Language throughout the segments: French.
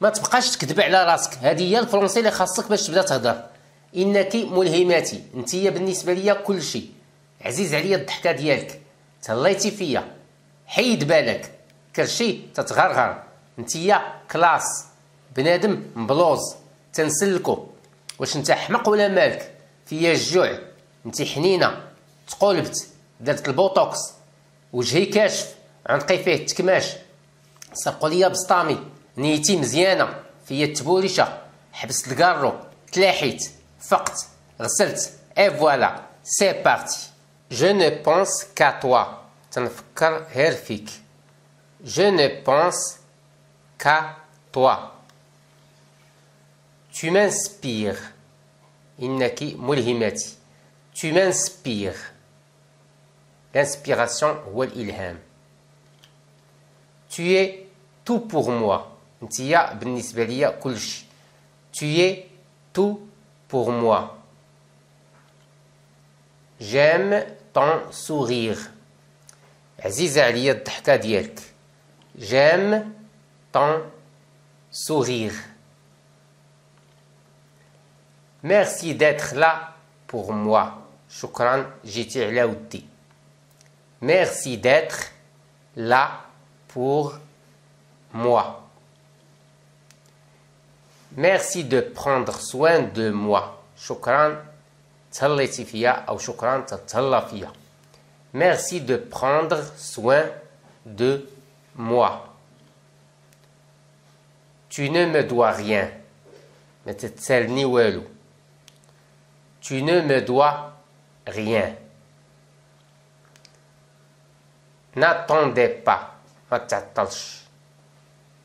ما تبقاش تكذب على راسك، هذه هي الفرونسي اللي خاصك باش تبدا تهضر. انك ملهماتي، انتيا بالنسبه ليا كل شيء. عزيز عليا الضحكه ديالك، تهليتي فيا، حيد بالك كرشي تتغرغر. انتيا كلاس، بنادم مبلوز تنسلكو. واش انت حمق ولا مالك؟ فيا الجوع، انت حنينه، تقولبت، درت البوتوكس، وجهي كاشف، عنقي فيه التكماش، سرقوا ليا بسطامي، نيتي مزيانه، فيا التبوريشه، حبست الكارو، تلاحيت، فقت، غسلت، اي فوالا سي بارتي. Je ne pense qu'à toi. تنفكر غير فيك. Je ne pense qu'à toi. Tu m'inspires. إنك ملهمتي. Tu m'inspires. L'inspiration هو الإلهام. Tu es tout pour moi. انتيا بالنسبة ليا كل شيء. Tu es tout pour moi. J'aime ton sourire. عزيزة عليا الضحكة ديالك. J'aime ton sourire. Merci d'être là pour moi. شكرا جيتي على ودي. Merci d'être là pour moi. Merci de prendre soin de moi. شكرا تهليتي فيا أو شكرا تتهلا فيا. Merci de prendre soin de moi. Tu ne me dois rien. ما تتسالني والو. Tu ne me dois rien. N'attendez pas. ما تعطلش.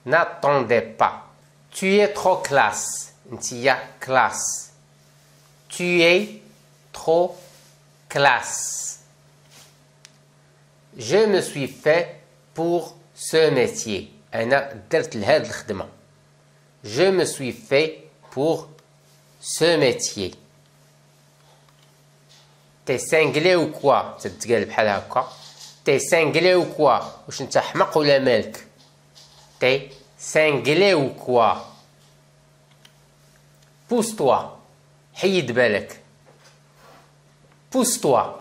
N'attendez pas. Tu es trop classe. انتيا classe. Tu es trop classe. Je me suis fait pour ce métier. أنا درت لهاد الخدمة. Je me suis fait pour ce métier. T'es cinglé ou quoi? تتقال بحال هكا. T'es cinglé ou quoi? واش انت حمق ولا مالك؟ T'es cinglé ou quoi? Pousse-toi. حيد بالك. Pousse-toi.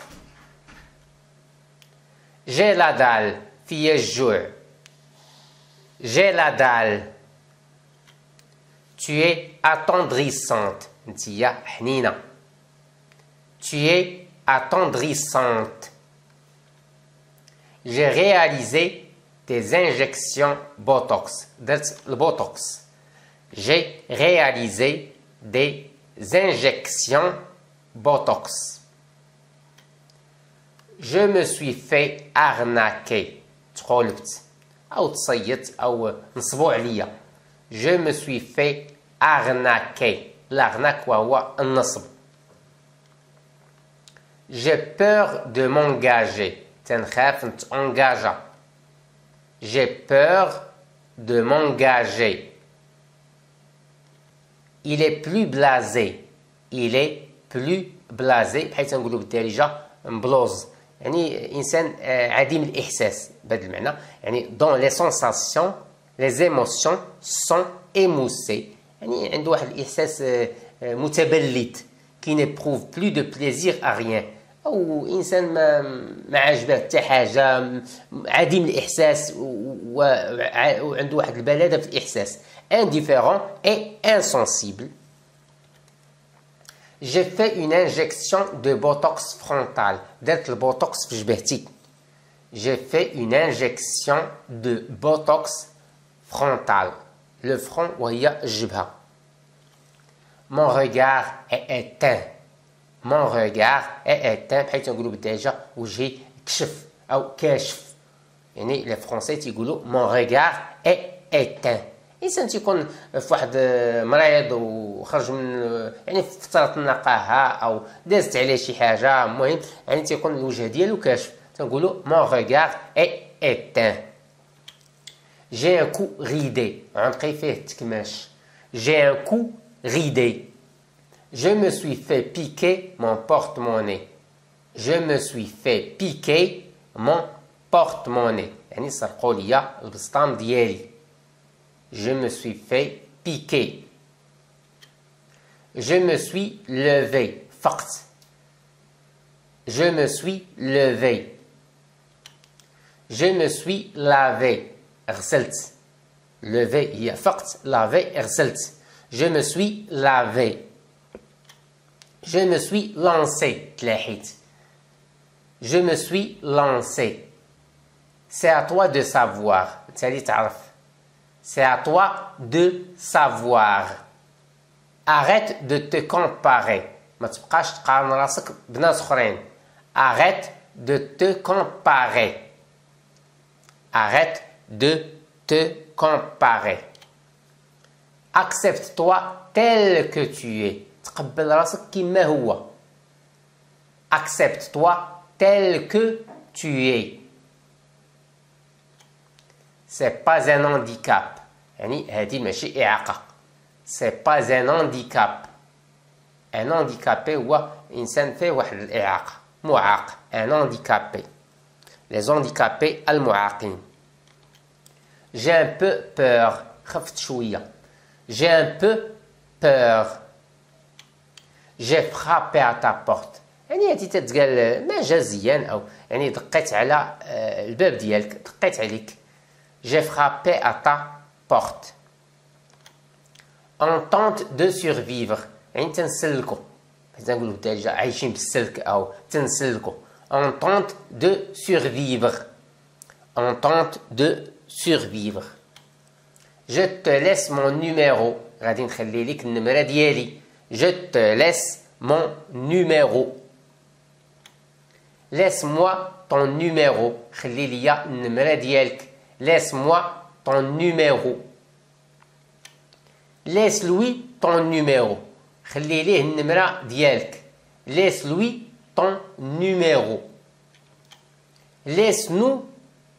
J'ai la dalle. فيا الجوع. J'ai la dalle. Tu es attendrissante. انتيا حنينة. Tu es attendrissante. J'ai réalisé des injections Botox. درت البوتوكس. J'ai réalisé des injections Botox. Je me suis fait arnaquer. تقولبت أو تصيت أو نصبوا عليا. Je me suis fait arnaquer. l'arnaque وهو النصب. J'ai peur de m'engager. تنخاف نتانجاجا. J'ai peur de m'engager. Il est plus blasé. Il est plus blasé بحيث نقولوا بالدارجة مبلوز، يعني إنسان عديم الإحساس بهذا المعنى. يعني dont les sensations, les émotions sont émoussées. يعني عنده واحد الإحساس متبلد. qui n'éprouve plus de plaisir à rien. أو إنسان ما عجبه حتى حاجة، عديم الإحساس وعنده واحد البلادة في الإحساس. indifférent et insensible. J'ai fait une injection de botox frontal. درت البوتوكس في جبهتي. J'ai fait une injection de botox frontal. Le front وهي الجبهة. Mon regard est éteint. Mon regard est éteint بحيث نقولوا بالدارجة وجهي كشف أو كاشف. يعني لي فرونسي تيقولوا mon regard est éteint. الانسان تيكون في واحد مريض وخرج من يعني في فتره النقاهه او دازت عليه شي حاجه، المهم يعني تيكون الوجه ديالو كاشف. تنقولوا mon regard est éteint. J'ai un cou ridé. عنقي فيه التكماش. J'ai un cou ridé. Je me suis fait piquer mon porte-monnaie. Je me suis fait piquer mon porte-monnaie. يعني سرقوا ليا البسطام ديالي. Je me suis fait piquer. Je me suis levé. فقت. Je me suis levé. Je me suis lavé. غسلت. Levé هي فقت. Lavé غسلت. Je me suis lavé. Je me suis lancé. تلاحيت. Je me suis lancé. C'est à toi de savoir. C'est à toi de savoir. Arrête de te comparer. ما تبقاش تقارن راسك بناس اخرين. Arrête de te comparer. Arrête de te comparer. Accepte-toi tel que tu es. تقبل راسك كما هو. Accepte-toi tel que tu es. C'est pas un handicap. يعني هذه ماشي إعاقة. C'est pas un handicap. Un handicapé هو إنسان فيه واحد الإعاقة. معاق. Un handicapé. Les handicapés المعاقين. J'ai un peu peur. خفت شوية. J'ai un peu peur. J'ai frappé à ta porte. يعني هذه تتقال مجازيا أو يعني دقيت على الباب ديالك. دقيت عليك. J'ai frappé à ta porte. On tente de survivre. يعني تنسلكو. نقولوا ديجا عايشين بالسلك أو تنسلكو. On tente de survivre. On tente de survivre. Je te laisse mon numéro. غادي نخلي لك النمرة ديالي. Je te laisse mon numéro. Laisse-moi ton numéro. خلي لي النمرة ديالك. Laisse-moi ton numéro. Laisse-lui ton numéro. خلي ليه النمرة ديالك. Laisse-lui ton numéro. Laisse-nous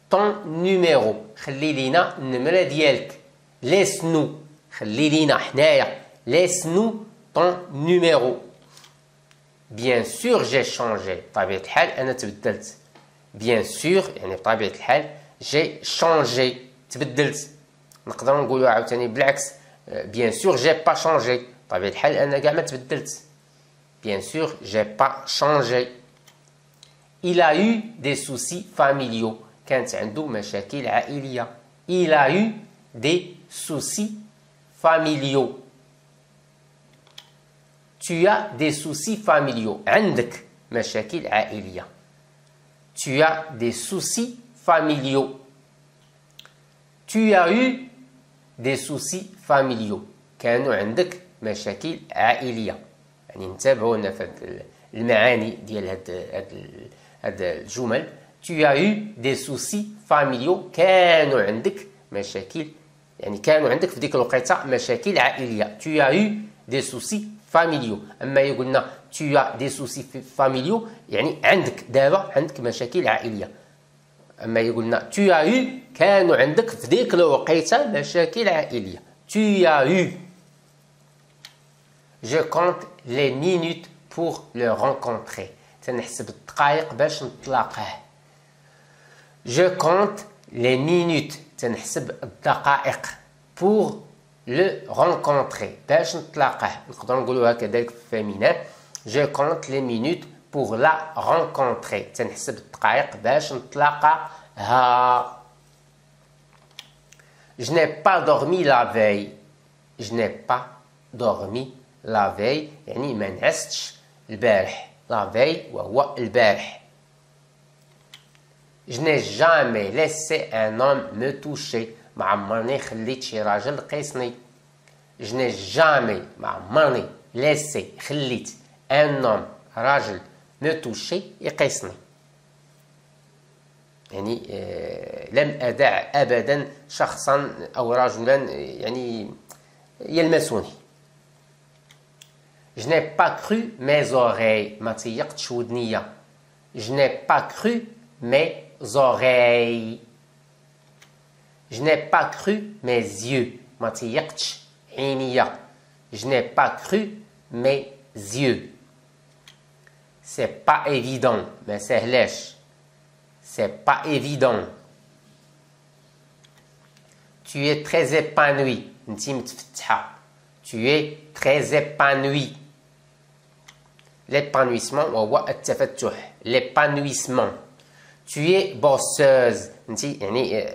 ton numéro. خلي لينا النمرة ديالك. Laisse-nous. خلي لينا حنايا. Laisse-nous ton numéro. Bien sûr j'ai changé. بطبيعة الحال أنا تبدلت. Bien sûr يعني بطبيعة الحال j'ai changé. تبدلت. نقدر نقولوا عاوتاني بالعكس. Bien sûr j'ai pas changé. بطبيعة الحال أنا كاع ما تبدلت. Bien sûr j'ai pas changé. Il a eu des soucis familiaux. كانت عنده مشاكل عائلية. Il a eu des soucis familiaux. Tu as des soucis familiaux. عندك مشاكل عائلية. Tu as des soucis familiaux. Tu as eu des soucis familiaux. كانوا عندك مشاكل عائلية. يعني نتابعوا لنا في المعاني ديال هاد الجمل. Tu as eu des soucis familiaux. كانوا عندك مشاكل يعني كانوا عندك في ديك الوقيته مشاكل عائلية. Tu as eu des soucis familiaux. أما يقولنا tu as des soucis familiaux يعني عندك دابا عندك مشاكل عائلية. أما يقولنا tu as eu كانوا عندك في ديك الوقيته مشاكل عائلية. Tu as eu. Je compte les minutes pour le rencontrer. تنحسب الدقائق باش نتلاقاه. Je compte les minutes. تنحسب الدقائق pour le rencontrer. باش نتلاقاه. نقدر نقولوها كذلك في الفيمينان. Je compte les minutes pour la rencontrer. تنحسب الدقائق باش نتلاقاها. Je n'ai pas dormi la veille. Je n'ai pas dormi la veille يعني ما نعستش البارح. La veille وهو البارح. Je n'ai jamais laissé un homme me toucher. ما عمرني خليت شي راجل قيسني. Je n'ai jamais ما عمرني laissé خليت un homme راجل me toucher يقيسني. يعني لم أدع أبدا شخصا أو رجلا يعني يلمسني. Je n'ai pas cru mes oreilles. ما تيقتش ودنيا. Je n'ai pas cru mes oreilles. Je n'ai pas cru mes yeux. ما تيقتش عينيا. Je n'ai pas cru mes yeux. C'est pas évident. ما سهلاش. C'est pas évident. Tu es très épanoui. انتي متفتحة. Tu es très épanoui. L'épanouissement وهو التفتح. L'épanouissement. Tu es bosseuse. انتي يعني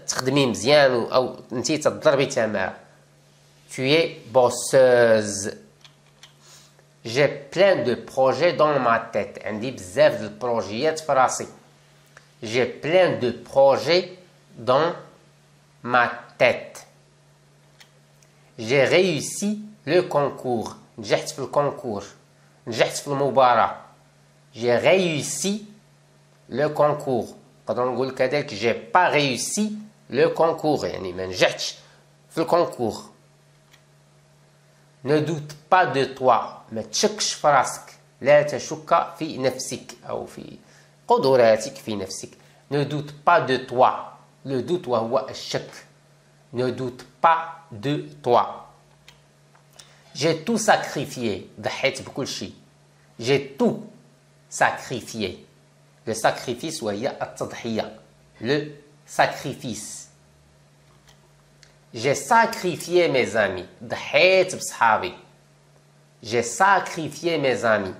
تخدمي مزيان او انتي تضربي تمارة. Tu es bosseuse. J'ai plein de projets dans ma tête. عندي بزاف د البروجيات في راسي. J'ai plein de projets dans ma tête. J'ai réussi le concours. نجحت في الكونكور. نجحت في المباراة. J'ai réussi le concours. نقدر نقول كذلك j'ai pas réussi le concours. يعني ما نجحتش في الكونكور. Ne doute pas de toi. ما تشكش في راسك. لا تشك في نفسك أو في قدراتك في نفسك. Ne doute pas de toi. Le doute وهو الشك. Ne doute pas de toi. J'ai tout sacrifié. ضحيت بكل شيء. J'ai tout sacrifié. Le sacrifice وهي التضحية. Le sacrifice. J'ai sacrifié mes amis. ضحيت بصحابي. J'ai sacrifié mes amis.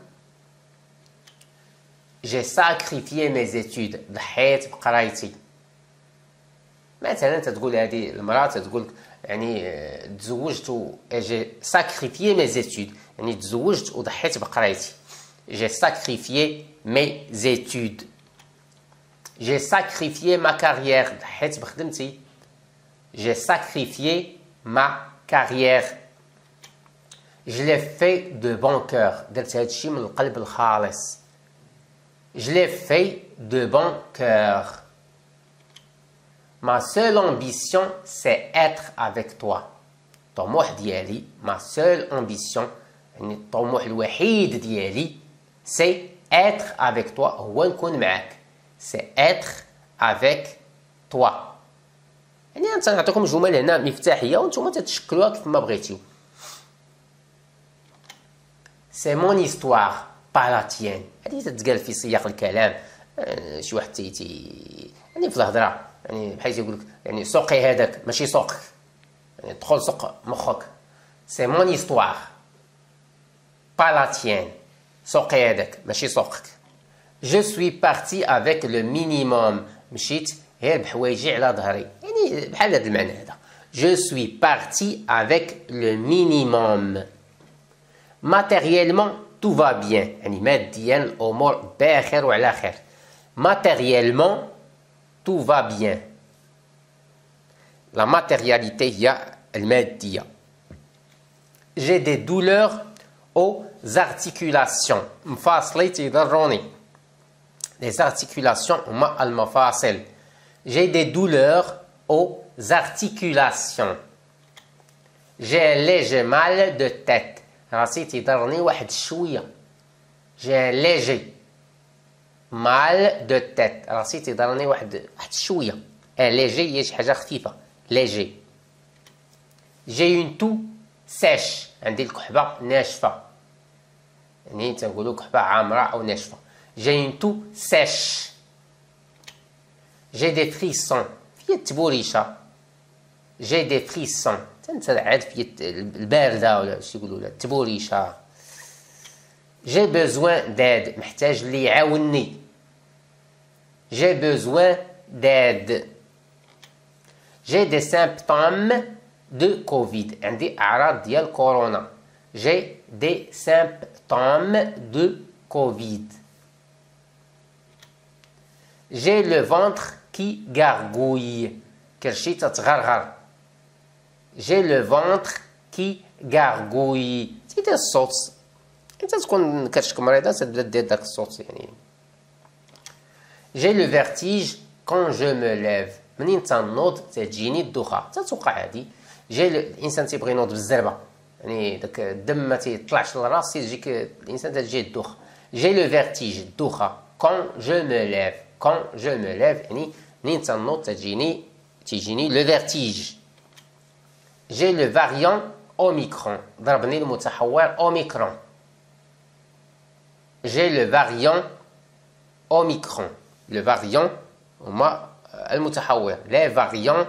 J'ai sacrifié mes études. ضحيت بقرايتي. مثلا تقول هذه المرأة تقول يعني تزوجت j'ai sacrifié mes études. يعني تزوجت وضحيت بقرايتي. J'ai sacrifié mes études. J'ai sacrifié ma carrière. ضحيت بخدمتي. J'ai sacrifié ma carrière. Je l'ai fait de bon cœur. درت هذا الشيء من القلب الخالص. Je l'ai fait de bon cœur. Ma seule ambition, c'est être avec toi. طموح ديالي, ma seule ambition, يعني الطموح الوحيد ديالي, c'est être avec toi. هو نكون معك. C'est être avec toi. يعني أنا تنعطيكم جمل هنا مفتاحية وانتم تتشكلوها كيف ما بغيتيو. C'est mon histoire, pas la tienne. هذه تتقال في سياق الكلام. شي واحد يعني في الهضره يعني بحيث يقول لك يعني سوقي هذاك ماشي سوقك. يعني دخل سوق مخك. C'est mon histoire, pas la tienne. سوقي هذاك ماشي سوقك. Je suis parti avec le minimum. مشيت غير بحوايجي على ظهري. يعني بحال هذا المعنى هذا. Je suis parti avec le minimum. Matériellement, tout va bien. يعني ماديا الأمور بخير وعلى خير. Matériellement, tout va bien. La matérialité هي المادية. J'ai des douleurs aux articulations. مفاصلي تيضروني. Les articulations هما المفاصل. J'ai des douleurs aux articulations. J'ai un léger mal de tête. راسي تيضرني واحد شوية. J'ai un léger mal de tête. راسي تيضرني واحد شوية. Un léger هي شي حاجة خفيفة. Léger. J'ai une toux sèche. عندي الكحبة ناشفة. يعني تنقولو كحبة عامرة أو ناشفة. J'ai une toux sèche. J'ai des frissons. فيا التبوريشة. J'ai des frissons. تنتعد في الباردة ولا شي يقولوا لا التبوريشة. J'ai besoin d'aide. محتاج اللي يعاونني. J'ai besoin d'aide. J'ai des symptômes de Covid. عندي أعراض ديال كورونا. J'ai des symptômes de Covid. J'ai le ventre qui gargouille. كرشي تتغرغر. J'ai le ventre qui gargouille. تيدير الصوت. انت تكون كرشك مريضة تبدا دير داك الصوت يعني. J'ai le vertige quand je me lève. منين تنوض تجيني الدوخة. تتوقع هادي. الانسان تيبغي ينوض بالزربة. يعني داك الدم ما تيطلعش للراس تيجيك الانسان تجيه الدوخة. J'ai le vertige الدوخة quand je me lève. Quand je me lève يعني منين تنوض تيجيني le vertige. J'ai le variant Omicron. ضربني المتحور Omicron. J'ai le variant Omicron. Le variant هما المتحور. Les variants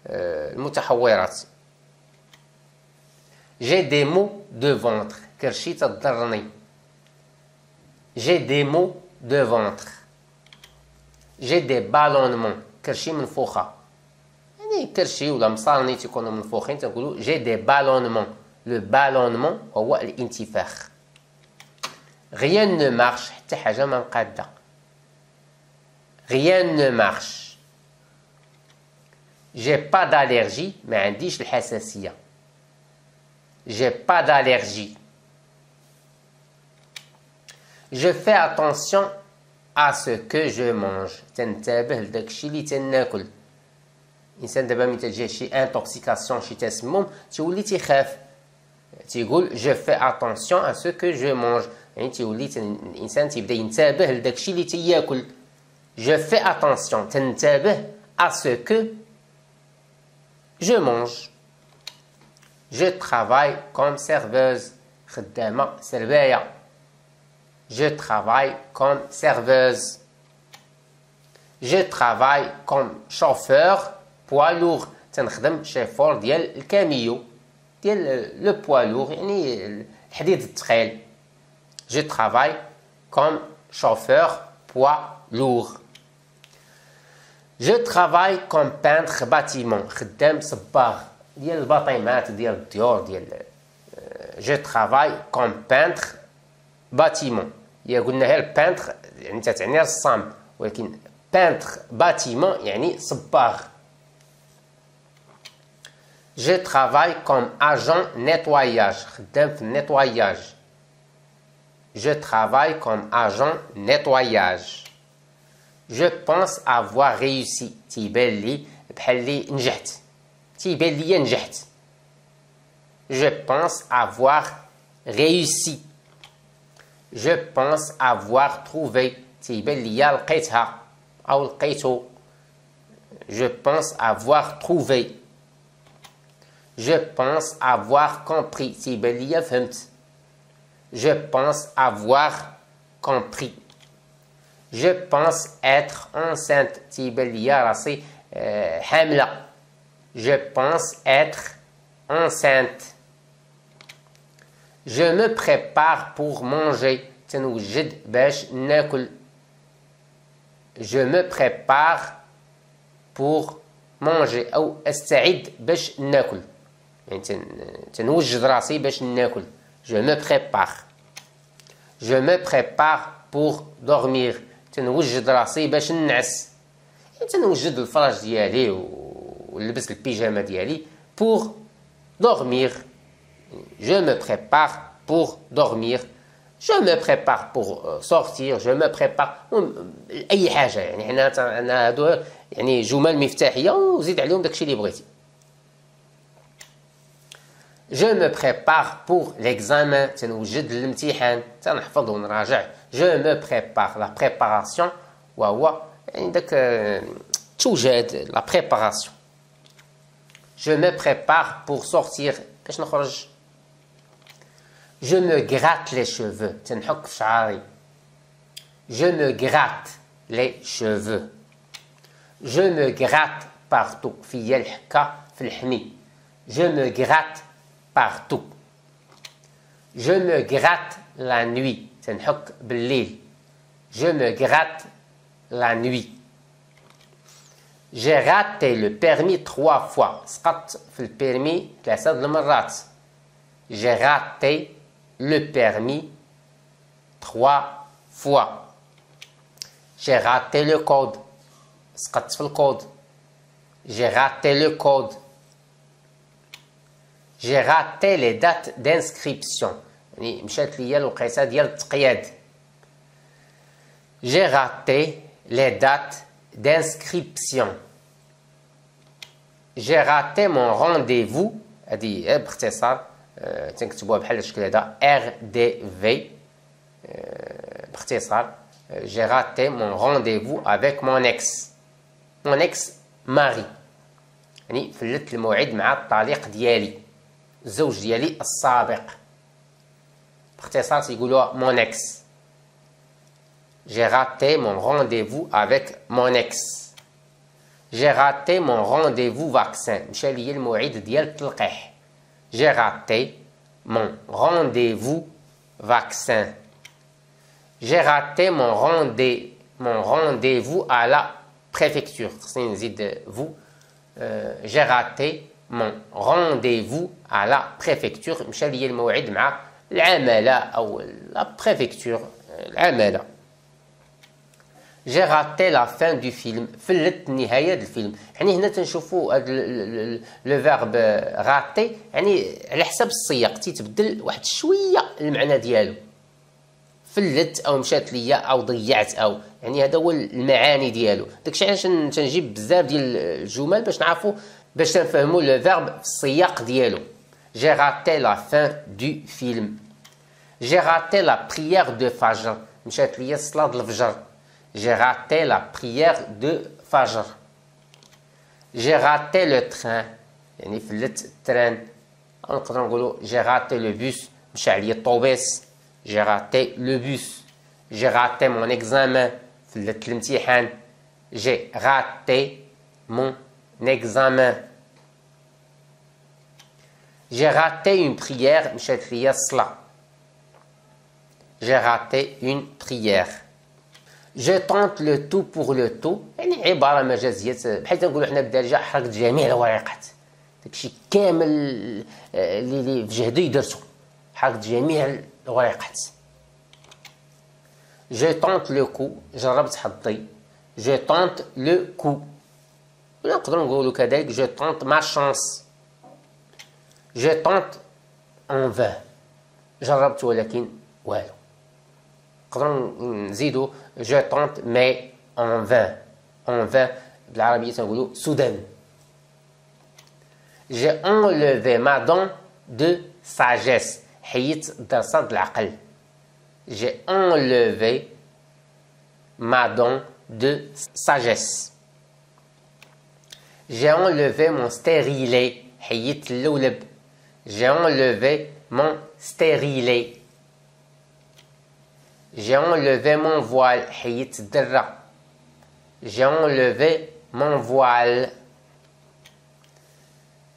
المتحورات. J'ai des maux de ventre. كرشي تضرني. J'ai des maux de ventre. J'ai des ballonnements. كرشي منفوخة. يعني كرشي ولا مصارني تيكونوا منفوخين تنقولوا j'ai des ballonnements. Le ballonnement هو الانتفاخ. Rien ne marche حتى حاجة ما مقادة. Rien ne marche. J'ai pas d'allergie ما عنديش الحساسية. J'ai pas d'allergie. Je fais attention à ce que je mange. تنتبه لداك الشيء اللي تناكل. الإنسان دابا ملي تجيه شي انتوكسيكاسيون شي تسمم تيولي تيخاف. تيقول je fais attention à ce que je mange. يعني تيولي الإنسان تيبدا ينتبه لداك الشيء اللي تياكل. Je fais attention. تنتبه à ce que je mange. Je travaille comme serveuse. خدامة سرباية. Je travaille comme serveuse. Je travaille comme chauffeur poids lourd. تنخدم شيفور ديال الكاميو ديال لو بوا لور يعني الحديد الثقيل. Je travaille comme chauffeur poids lourd. Je travaille comme peintre bâtiment. خدام صباغ ديال الباطيمات ديال الديور ديال. Je travaille comme peintre bâtiment. هي قلنا هي البانتر يعني تتعني رسام ولكن بانتر باتيمون يعني صباغ. Je travaille comme agent nettoyage. خدام في النيتواياج. Je travaille comme agent nettoyage. Je pense avoir réussi. تيبان لي بحال لي نجحت. تيبان لي نجحت. Je pense avoir réussi. Je pense avoir trouvé. تيبان لي لقيتها أو لقيتو. Je pense avoir trouvé. Je pense avoir compris. تيبان لي فهمت. Je pense avoir compris. Je pense être enceinte. تيبان لي راسي حاملة. Je pense être enceinte. Je me prépare pour manger. تنوجد باش ناكل. Je me prépare pour manger أو أستعد باش ناكل. يعني تنوجد راسي باش ناكل. Je me prépare. Je me prépare pour dormir. تنوجد راسي باش ننعس. يعني تنوجد الفراش ديالي ونلبس البيجامة ديالي pour dormir. Je me prépare pour dormir. Je me prépare pour sortir. Je me prépare أي حاجة يعني حنا هادو يعني جمل مفتاحية وزيد عليهم داكشي اللي بغيتي. Je me prépare pour l'examen. تنوجد الامتحان تنحفظ ونراجع. Je me prépare. La préparation وهو يعني داك توجد la préparation. Je me prépare pour sortir. باش نخرج. Je me gratte les cheveux. تنحك في شعري. Je me gratte les cheveux. Je me gratte partout. في الحكة في الحمي. Je me gratte partout. Je me gratte la nuit. تنحك بالليل. Je me gratte la nuit. J'ai raté le permis 3 fois. سقطت في البيرمي 3 المرات. J'ai raté le permis 3 fois. J'ai raté le code. سقطت في الكود. J'ai raté le code. J'ai raté les dates d'inscription. يعني مشات ليا الوقيته ديال التقياد. J'ai raté les dates d'inscription. J'ai raté mon rendez-vous. هذه باختصار تنكتبوها بحال الشكل هذا RDV باختصار. J'ai raté mon rendez-vous avec mon ex. Mon ex-mari. يعني فلت الموعد مع الطليق ديالي. الزوج ديالي السابق. باختصار تيقولوها mon ex. J'ai raté mon rendez-vous avec mon ex. J'ai raté mon rendez-vous vaccin. مشى ليا الموعد ديال التلقيح. J'ai raté mon rendez-vous vaccin. J'ai raté mon rendez-vous à la préfecture. خصني نزيد vous. J'ai raté mon rendez-vous à la préfecture. مشى ليا الموعد مع العمالة أو la préfecture العمالة. J'ai raté la fin du film. فلت نهاية الفيلم. يعني هنا تنشوفوا هذا لو فيرب غاتي يعني على حسب السياق تيتبدل واحد شوية المعنى ديالو. فلت او مشات ليا او ضيعت او يعني هذا هو المعاني ديالو. داكشي علاش تنجيب بزاف ديال الجمل باش نعرفوا باش نفهموا لو فيرب في السياق ديالو. J'ai raté la fin du film. J'ai raté la prière de Fajr. مشات ليا صلاة الفجر. J'ai raté la prière de Fajr. J'ai raté le train. يعني فلت التران. نقدروا نقولوا j'ai raté le bus. مشى عليا الطوبيس. J'ai raté le bus. J'ai raté mon examen. فلت الامتحان. J'ai raté mon examen. J'ai raté une prière. مشات ليا الصلاة. J'ai raté une prière. Je tente le tout pour le tout. يعني عبارة مجازية بحال تنقولوا حنا بالدارجة حرقت جميع الورقات. داكشي كامل اللي في جهدو يدرسو. حرقت جميع الورقات. Je tente le coup. جربت حظي. Je tente le coup. ولا نقدروا نقولوا كذلك je tente ma chance. Je tente en vain. جربت ولكن والو. نقدروا نزيدوا je tente mais en vain. En vain بالعربية تنقولوا سودان. J'ai enlevé ma dent de sagesse. حيت الدرسة د العقل. J'ai enlevé ma dent de sagesse. J'ai enlevé mon stérilet. حيت اللولب. J'ai enlevé mon stérilet. J'ai enlevé mon voile. حيت الدرة. J'ai enlevé mon voile.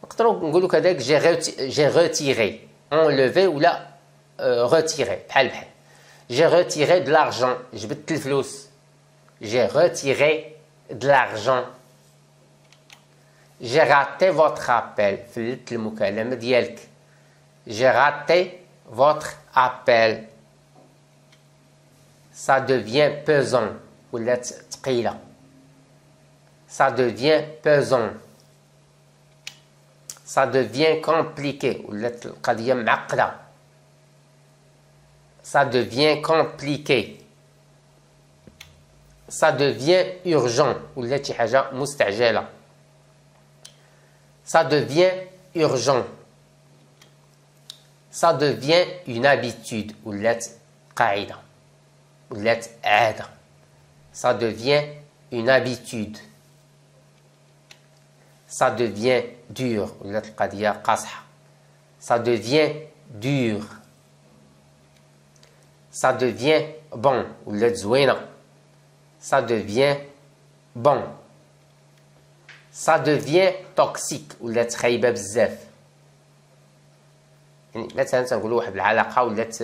نقدروا نقولوا كذلك j'ai retiré. Enlevé ou là retiré. بحال بحال. J'ai retiré de l'argent. جبدت الفلوس. J'ai retiré de l'argent. J'ai raté votre appel. فلت المكالمة ديالك. J'ai raté votre appel. Ça devient pesant. ولات ثقيلة. Ça devient pesant. Ça devient compliqué. ولات القضية معقدة. Ça devient compliqué. Ça devient urgent. ولات شي حاجة مستعجلة. Ça devient urgent. Ça devient une habitude. ولات قاعدة. ولات عادة. Ça devient une habitude. Ça devient dur. ولات القضية قاصحة. Ça devient dur. Ça devient bon. ولات زوينة. Ça devient bon. Ça devient toxique. ولات خايبة بزاف. يعني مثلا تنقولوا واحد العلاقة ولات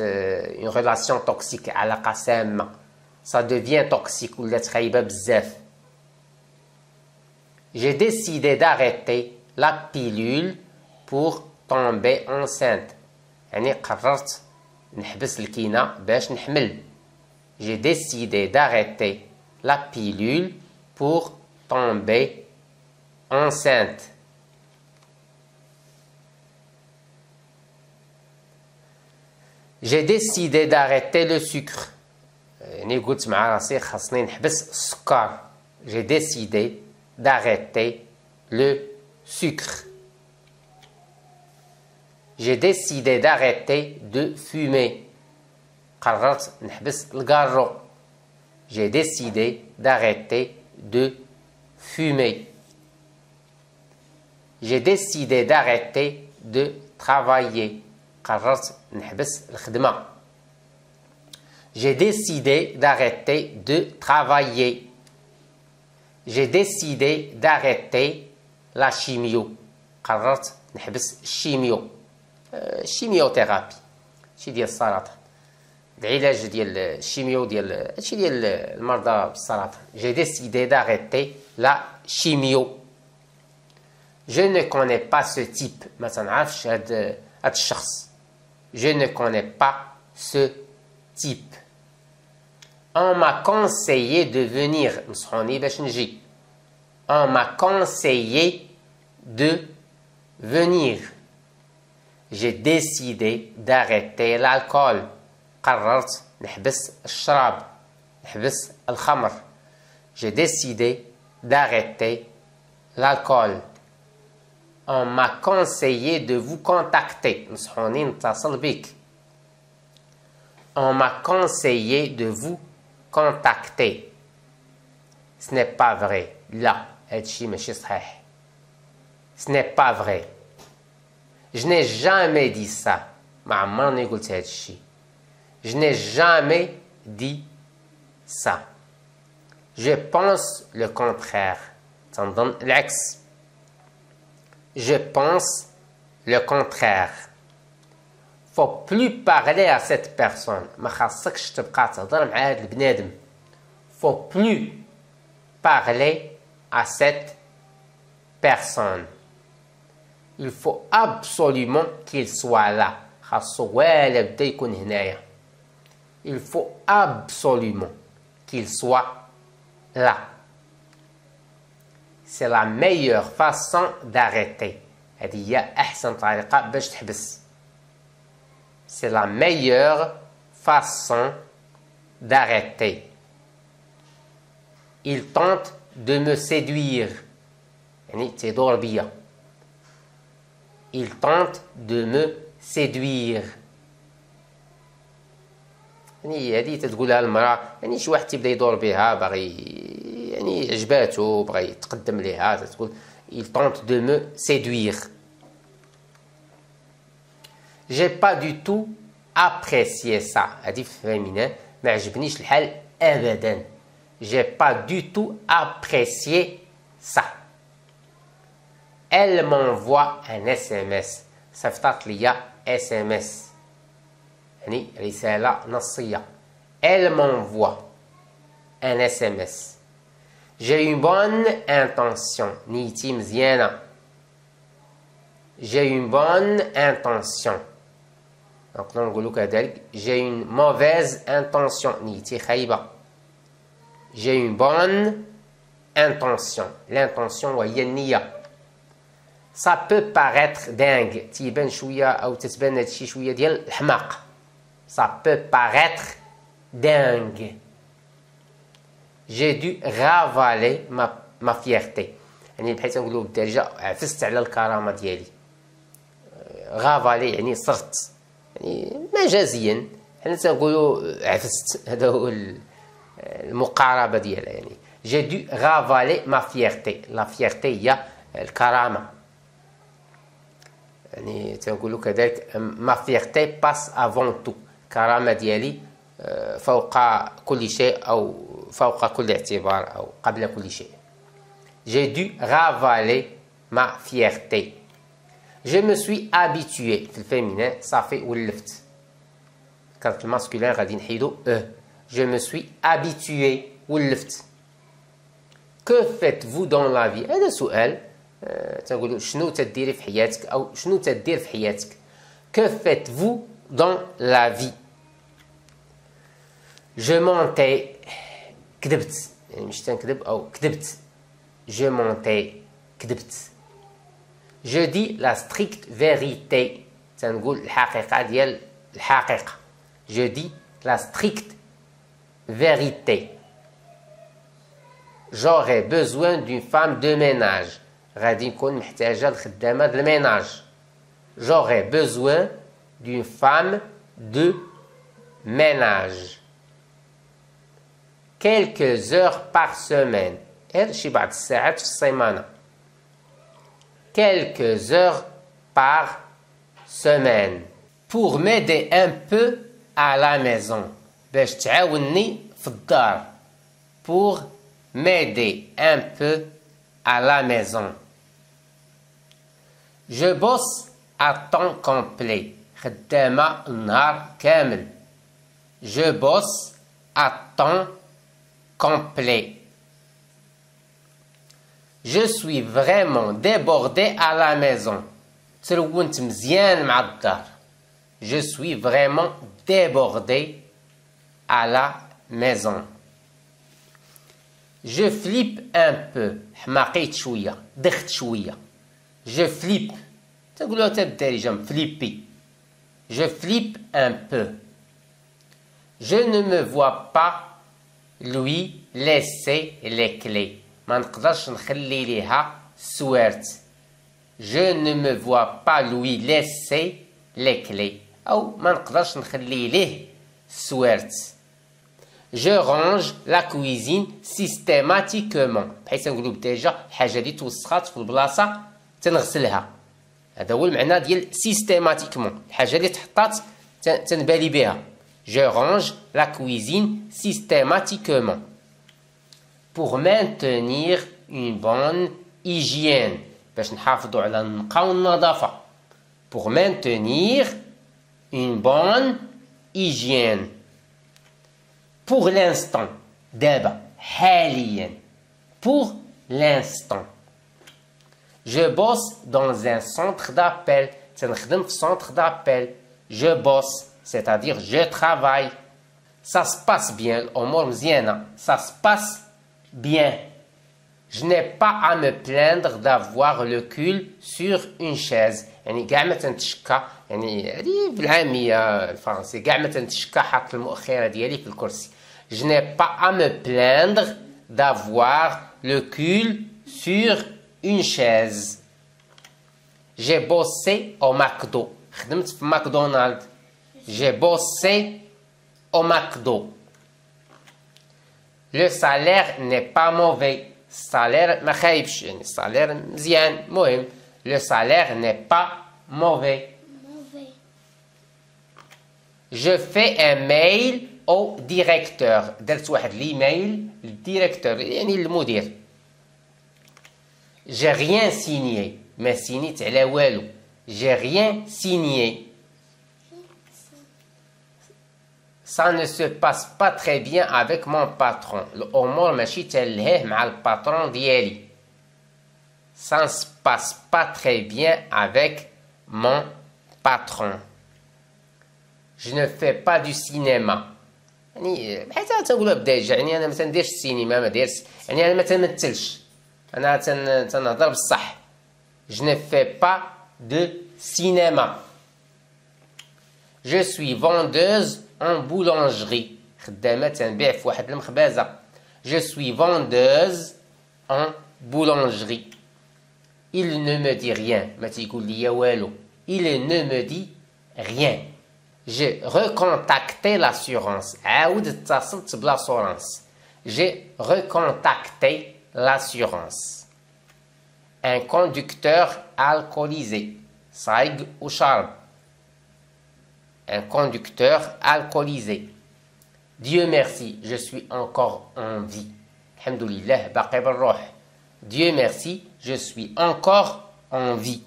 une relation toxique. علاقة سامة. Ça devient toxique. ولات خايبة بزاف. J'ai décidé d'arrêter la pilule pour tomber enceinte. يعني قررت نحبس الكينة باش نحمل. J'ai décidé d'arrêter la pilule pour tomber enceinte. J'ai décidé d'arrêter le sucre. يعني قلت مع راسي خاصني نحبس السكر. J'ai décidé d'arrêter le sucre. J'ai décidé d'arrêter de fumer. قررت نحبس الكارو. J'ai décidé d'arrêter de fumer. J'ai décidé d'arrêter de travailler. قررت نحبس الخدمة. J'ai décidé d'arrêter de travailler. J'ai décidé d'arrêter la chimio. قررت نحبس الشيميو. الشيميوثيرابي هادشي ديال السرطان. العلاج ديال الشيميو ديال هادشي ديال المرضى بالسرطان. J'ai décidé d'arrêter la chimio. Je ne connais pas ce type. ما تنعرفش هاد الشخص. Je ne connais pas ce type. On m'a conseillé de venir. نصحوني باش نجي. On m'a conseillé de venir. J'ai décidé d'arrêter l'alcool. قررت نحبس الشراب. نحبس الخمر. J'ai décidé d'arrêter l'alcool. On m'a conseillé de vous contacter. نصحوني نتصل بك. On m'a conseillé de vous contacter. Ce n'est pas vrai. لا هادشي ماشي صحيح. Ce n'est pas vrai. Je n'ai jamais dit ça. ما عمرني قلت هادشي. Je n'ai jamais dit ça. Je pense le contraire. تنظن العكس. Je pense le contraire. Faut plus parler à cette personne. ما خاصكش تبقى تهضر مع هاد البنادم. Faut plus parler à cette personne. Il faut absolument qu'il soit là. خاصو والا بدا يكون هنايا. Il faut absolument qu'il soit là. C'est la meilleure façon d'arrêter. هذه هي أحسن طريقة باش تحبس. C'est la meilleure façon d'arrêter. Il tente de me séduire. يعني تيدور بيا. Il tente de me séduire. يعني هذه تتقولها المرأة. يعني شي واحد تيبدا يدور بها باغي يعني عجباتو بغا يتقدم ليها تقول il tente de me séduire. J'ai pas du tout apprécié ça. هذه في الفيمينين ما عجبنيش الحال ابدا. J'ai pas du tout apprécié ça. Elle m'envoie un SMS. صيفطات ليا SMS. يعني رسالة نصية. Elle m'envoie un SMS. J'ai une bonne intention. نيتي مزيانة. J'ai une bonne intention. نقدر نقولو كذلك j'ai une mauvaise intention. نيتي خايبة. J'ai une bonne intention. L'intention وهي النية. Ça peut paraître dingue. تيبان شوية أو تتبان هادشي شوية ديال الحماق. Ça peut paraître dingue. J'ai dû ravaler ma fierté. يعني بحيث نقولوا بالدارجة عفست على الكرامة ديالي. غافالي يعني صرت. يعني مجازيا حنا تنقولوا عفست. هذا هو المقاربة ديالها يعني. J'ai dû ravaler ma fierté. La fierté هي الكرامة. يعني تنقولوا كذلك ma fierté passe avant tout. الكرامة ديالي فوق كل شيء أو فوق كل اعتبار أو قبل كل شيء. J'ai dû ravaler ma fierté. Je me suis habitué. في الفيمينين صافي ولفت. كانت الماسكولين غادي نحيدو Je me suis habitué. ولفت. Que faites-vous dans la vie؟ هذا سؤال. تنقولوا شنو تديري في حياتك أو شنو تدير في حياتك. Que faites-vous dans la vie؟ Je mentais. كذبت. يعني مش تنكذب أو كذبت. Je mentais. كذبت. Je dis la stricte vérité. تنقول الحقيقة ديال الحقيقة. Je dis la stricte vérité. J'aurais besoin d'une femme de ménage. غادي نكون محتاجة الخدامة د الميناج. J'aurais besoin d'une femme de ménage. Quelques heures par semaine. شي بعض الساعات في السيمانة. Quelques heures par semaine. Pour m'aider un peu à la maison. باش تعاوني في الدار. Pour m'aider un peu à la maison. Je bosse à temps complet. خدامة النهار كامل. Je bosse à temps complet. Je suis vraiment débordé à la maison. تلونت مزيان مع الدار. Je suis vraiment débordé à la maison. Je flippe un peu. حماقيت شوية. دخت شوية. Je flippe. تقولوا بالدارجة فليبي. Je flippe un peu. Je ne me vois pas lui laisser les clés. ما نقدرش نخلي ليها السوارت. Je ne me vois pas lui laisser les clés. أو ما نقدرش نخلي ليه السوارت. Je range la cuisine systématiquement. بحيث نقولوا بالدارجة الحاجة اللي توسخات في البلاصة تنغسلها. هذا هو المعنى ديال سيستيماتيكمون. الحاجة اللي تحطات تنبالي بها. Je range la cuisine systématiquement. Pour maintenir une bonne hygiène. باش نحافظوا على النقاء والنظافة. Pour maintenir une bonne hygiène. Pour l'instant. دابا. حاليا. Pour l'instant. Je bosse dans un centre d'appel. تنخدم في centre d'appel. Je bosse. C'est-à-dire je travaille. Ça se passe bien. الأمور مزيانة. Ça se passe bien. Je n'ai pas à me plaindre d'avoir le cul sur une chaise. يعني كاع ما تنتشكى. يعني هذه بالعامية الفرنسية كاع ما تنتشكى حاط المؤخرة ديالي في الكرسي. Je n'ai pas à me plaindre d'avoir le cul sur une chaise. J'ai bossé au McDo. خدمت في ماكدونالد. J'ai bossé au McDo. Le salaire n'est pas mauvais. السالير ما خايبش يعني السالير مزيان مهم. Le salaire n'est pas mauvais. Je fais un mail au directeur. درت واحد ليميل للديريكتور يعني المدير. J'ai rien signé. ما سينيت على والو. J'ai rien signé. Ça ne se passe pas très bien avec mon patron. الأمور ماشي تلهيه مع الباترون ديالي. Ça ne se passe pas très bien avec mon patron. Je ne fais pas du cinéma. يعني حتى تقولها بدارجة يعني أنا ما تنديرش السينما ما دايرش يعني أنا ما تمثلش. أنا تنهضر بالصح. Je ne fais pas de cinéma. Je suis vendeuse en boulangerie. خدامة تنبيع في واحد المخبازة. Je suis vendeuse en boulangerie. Il ne me dit rien. ما تيقول لي والو. Il ne me dit rien. J'ai recontacté l'assurance. عاود اتصلت بالاسورانس. J'ai recontacté l'assurance. Un conducteur alcoolisé. صايق وشارب. Un conducteur alcoolisé. Dieu merci, je suis encore en vie. Alhamdoulilah, baqi بالروح. Dieu merci, je suis encore en vie.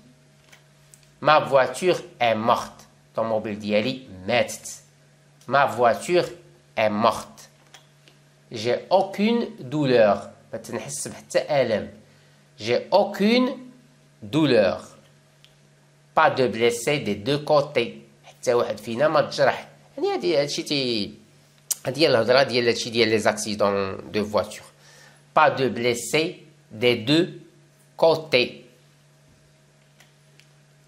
Ma voiture est morte. Automobile ديالي ماتت. Ma voiture est morte. J'ai aucune douleur. ما تنحس بحتى ألم. J'ai aucune douleur. Pas de blessé des deux côtés. حتى واحد فينا ما تجرح. يعني هادشي هادي الهضره ديال هادشي ديال لي زاكسيدون دو فواتور. Pas de blessé des deux côtés.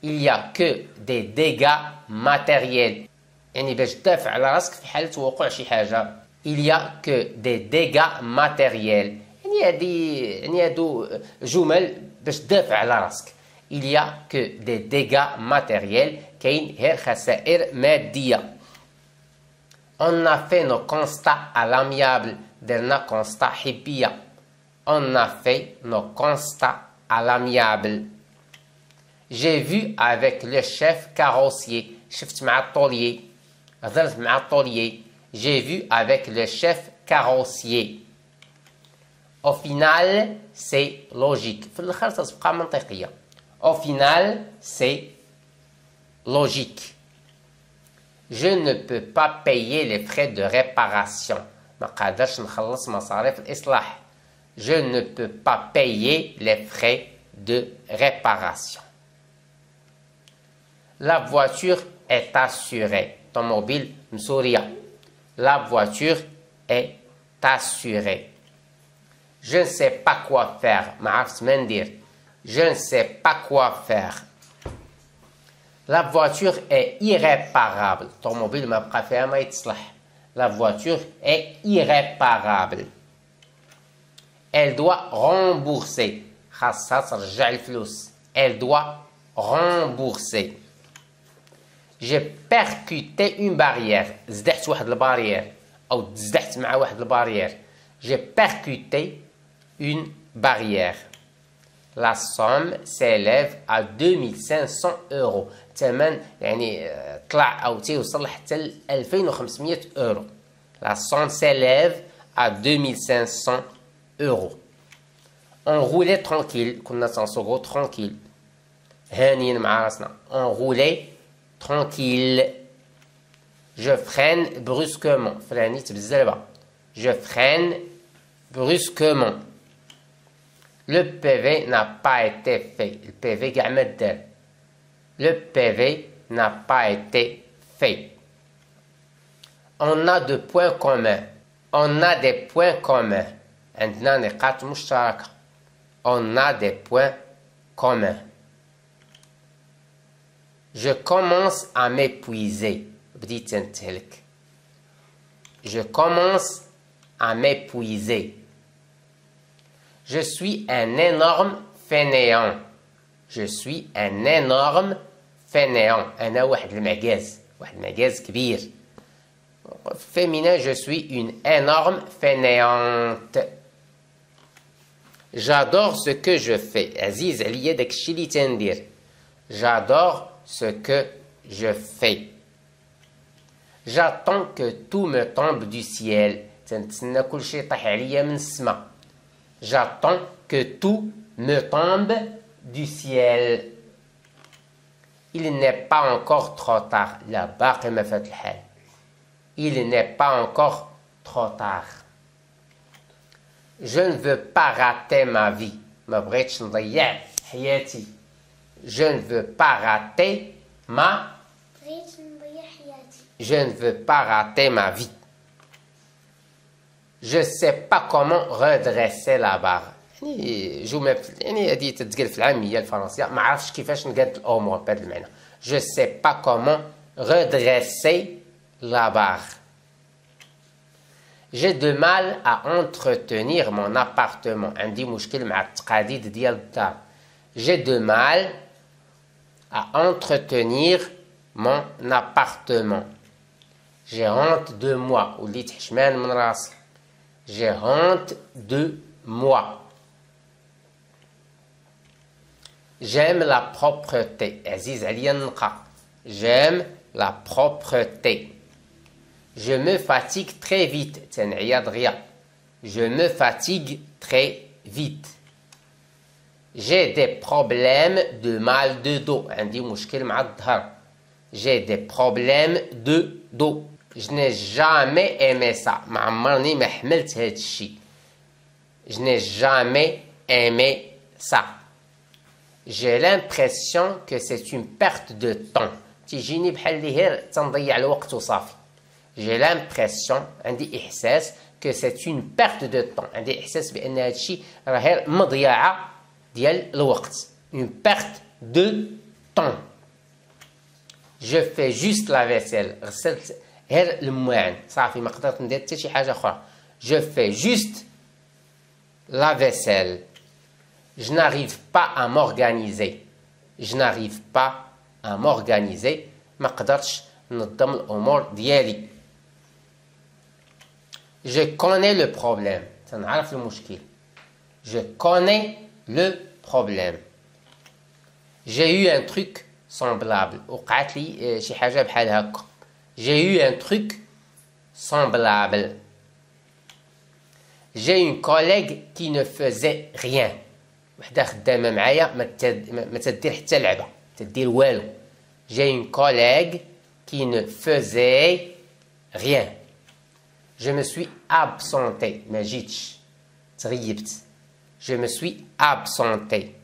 Il y a que des dégâts matériels. يعني باش تدافع على راسك في حالة وقوع شي حاجة. Il y a que des dégâts matériels. يعني هادو جمل باش تدافع على راسك. Il y a que des dégâts matériels. كاين غير خسائر مادية. On a fait nos constats à l'amiable. درنا constat حبية. On a fait nos constats à l'amiable. J'ai vu avec le chef carrossier. شفت مع الطوليي. هضرت مع الطوليي. J'ai vu avec le chef carrossier. Au final, c'est logique. في الآخر تتبقى منطقية. Au final, c'est logique. Je ne peux pas payer les frais de réparation. ما قادرش نخلص مصاريف الإصلاح. Je ne peux pas payer les frais de réparation. La voiture est assurée. Automobile مسورية. La voiture est assurée. Je ne sais pas quoi faire. ما عرفت ما ندير. Je ne sais pas quoi faire. La voiture est irréparable. Automobile ما بقى فيها ما يتصلح. La voiture est irréparable. Elle doit rembourser. خاصها ترجع الفلوس. Elle doit rembourser. J'ai percuté une barrière. زدحت واحد البارير أو تزدحت مع واحد البارير. J'ai percuté une barrière. La somme s'élève à 2500 euros. ثمن يعني طلع أو توصل حتى ل 2500 euros. La somme s'élève à 2500 euros. On roulait tranquille. كنا تنسوقو tranquille. هانيين مع راسنا. On roulait tranquille. Je freine brusquement. فرانيت بالزلبة. Je freine brusquement. Le PV n'a pas été fait. Le PV كاع ما دار. Le PV n'a pas été fait. On a de points communs. On a des points communs. عندنا نقاط مشتركة. On a des points communs. Je commence à m'épuiser. بديت نتهلك. Je commence à m'épuiser. Je suis un énorme fainéant. Je suis un énorme fainéant. أنا واحد المعجاز. واحد المعجاز كبير. Féminin, je suis une énorme fainéante. J'adore ce que je fais. عزيز عليا داك الشيء اللي تندير. J'adore ce que je fais. J'attends que tout me tombe du ciel. تنتسنى كل شيء يطيح عليا من السماء. J'attends que tout me tombe du ciel. Il n'est pas encore trop tard. لا باقي ما فات الحال. Il n'est pas encore trop tard. Je ne veux pas rater ma vie. ما بغيتش نضيع حياتي. Je ne veux pas rater ma Je ne veux pas rater ma vie. Je ne sais pas comment redresser la barre. يعني هذه تتقال في العامية الفرنسية. ما عرفتش كيفاش نقاد الأمور بهذا المعنى. Je ne sais pas comment redresser la barre. J'ai de mal à entretenir mon appartement. عندي مشكل مع التقاديد ديال الدار. J'ai de mal à entretenir mon appartement. J'ai honte de moi. وليت حشمان من راسي. J'ai honte de moi. J'aime la propreté. عزيز عليا النقاء. J'aime la propreté. Je me fatigue très vite. تنعيا دغيا. Je me fatigue très vite. J'ai des problèmes de mal de dos. عندي مشكل مع الظهر. J'ai des problèmes de dos. Je n'ai jamais aimé ça. ما عمرني ما حملت هاد الشيء. Je n'ai jamais aimé ça. J'ai l'impression que c'est une perte de temps. تيجيني بحال اللي غير تنضيع الوقت وصافي. J'ai l'impression عندي إحساس que c'est une perte de temps. عندي إحساس بأن هاد الشيء راه غير مضيعة ديال الوقت. Une perte de temps. Je fais juste la vaisselle. غسلت غير المواعن صافي ما قدرت ندير حتى شي حاجة أخرى. Je fais juste la vaisselle. Je n'arrive pas à m'organiser. Je n'arrive pas à m'organiser. ما قدرتش ننظم الأمور ديالي. Je connais le problème. تنعرف المشكل. Je connais le problème. J'ai eu un truc semblable. وقعت لي شي حاجة بحال هكا. J'ai eu un truc semblable. J'ai une collègue qui ne faisait rien. وحده خدامة معايا ما تدير حتى لعبة تدير والو. J'ai une collègue qui ne faisait rien. Je me suis absenté. ما جيتش تغيبت. Je me suis absenté.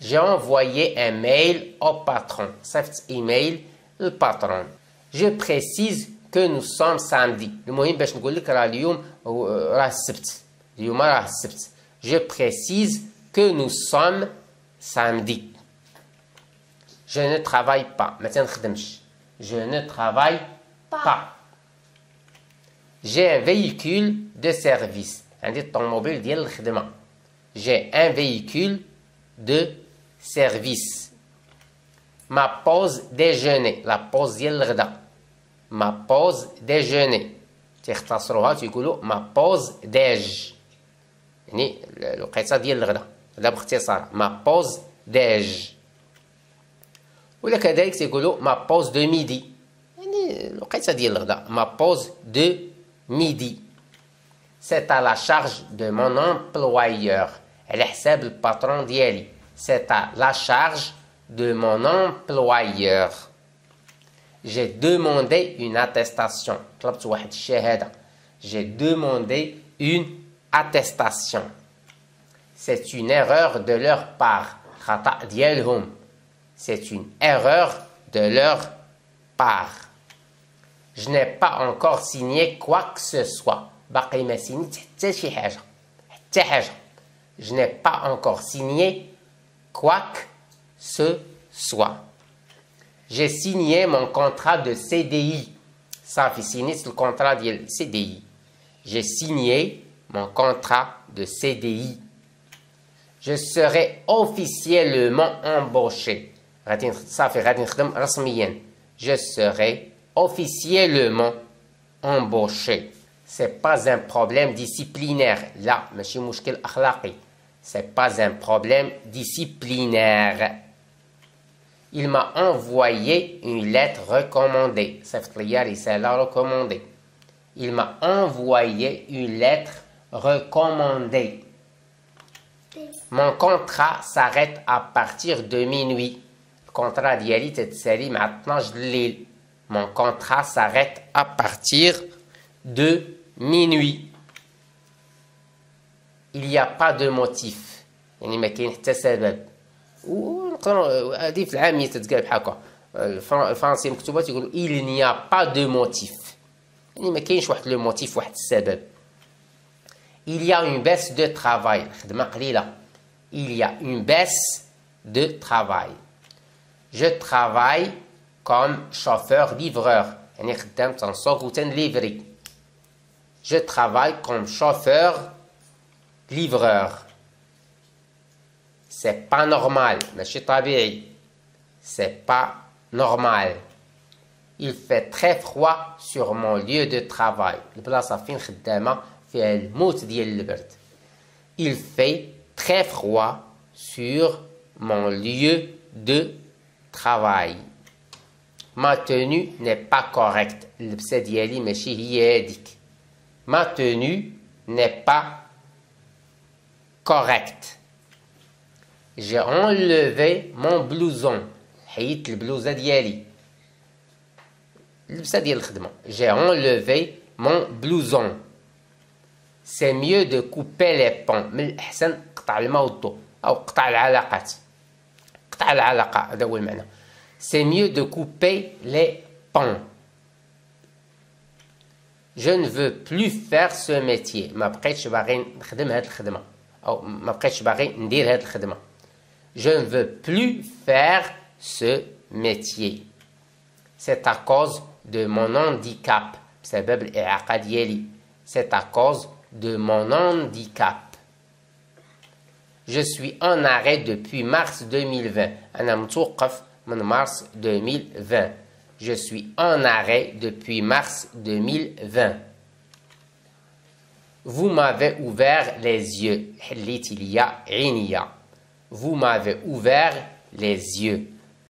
J'ai envoyé un mail au patron. صيفط ايميل للباترون. Je précise que nous sommes samedi. المهم باش نقول لك راه اليوم راه السبت. اليوم راه السبت. Je précise que nous sommes samedi. Je ne travaille pas. ما تنخدمش. Je ne travaille pas. J'ai un véhicule de service. عندي الطوموبيل ديال الخدمة. J'ai un véhicule de service. Ma pause déjeuner. La pause ديال الغداء. Ma pause déjeuner. تيختصروها تيقولوا ma pause déj. يعني الوقيته ديال الغداء. هذا باختصار. Ma pause déj. ولا كذلك تيقولوا ma pause de midi. يعني الوقيته ديال الغداء. Ma pause de midi. C'est à la charge de mon employeur. على حساب الباترون ديالي. C'est à la charge de mon employeur. J'ai demandé une attestation. طلبت واحد الشهادة. J'ai demandé une attestation. C'est une erreur de leur part. خطأ ديالهم. C'est une erreur de leur part. Je n'ai pas encore signé quoi que ce soit. باقي ما سينيت حتى شي حاجة. حتى حاجة. Je n'ai pas encore signé quoi que ce soit. J'ai signé mon contrat de CDI. صافي سينيت الكونترا ديال CDI. J'ai signé mon contrat de CDI. Je serai officiellement embauché. صافي غادي نخدم رسميا. Je serai officiellement embauché. C'est pas un problème disciplinaire. لا ماشي مشكل أخلاقي. C'est pas un problème disciplinaire. Il m'a envoyé une lettre recommandée. صيفط لي رسالة recommandée. Il m'a envoyé une lettre recommandée. Mon contrat s'arrête à partir de minuit. Le contrat ديالي تتسالي مع 12 الليل. Mon contrat s'arrête à partir de minuit. Il n'y a pas de motif. يعني ما كاين حتى سبب. ونقدروا هذه في العامية تتقال بحال هكا. الفرنسي مكتوبة تيقولوا il n'y a pas de motif. يعني ما كاينش واحد لو موتيف واحد السبب. Il y a une baisse de travail. خدمة قليلة. Il y a une baisse de travail. Je travaille comme chauffeur-livreur. يعني خدام تنسوق وتنليفري. Je travaille comme chauffeur-livreur. C'est pas normal. ماشي طبيعي. C'est pas normal. Il fait très froid sur mon lieu de travail. البلاصة فين خدامة فيها الموت ديال البرد. Il fait très froid sur mon lieu de travail. Ma tenue n'est pas correcte. اللبسة ديالي ماشي هي هذيك. Ma tenue n'est pas correcte. J'ai enlevé mon blouson. حيدت البلوزة ديالي. اللبسة ديال الخدمة. J'ai enlevé mon blouson. C'est mieux de couper les ponts. من الأحسن قطع الماء والضوء أو قطع العلاقات. قطع العلاقة هذا هو المعنى. C'est mieux de couper les ponts. Je ne veux plus faire ce métier. ما بقيتش باغي نخدم هاد الخدمة أو ما بقيتش باغي ندير هاد الخدمة. Je ne veux plus faire ce métier. C'est à cause de mon handicap. بسبب الإعاقة ديالي. C'est à cause de mon handicap. Je suis en arrêt depuis mars 2020. أنا متوقف من mars 2020. Je suis en arrêt depuis mars 2020. Vous m'avez ouvert les yeux. حليت ليا عينيا. Vous m'avez ouvert les yeux.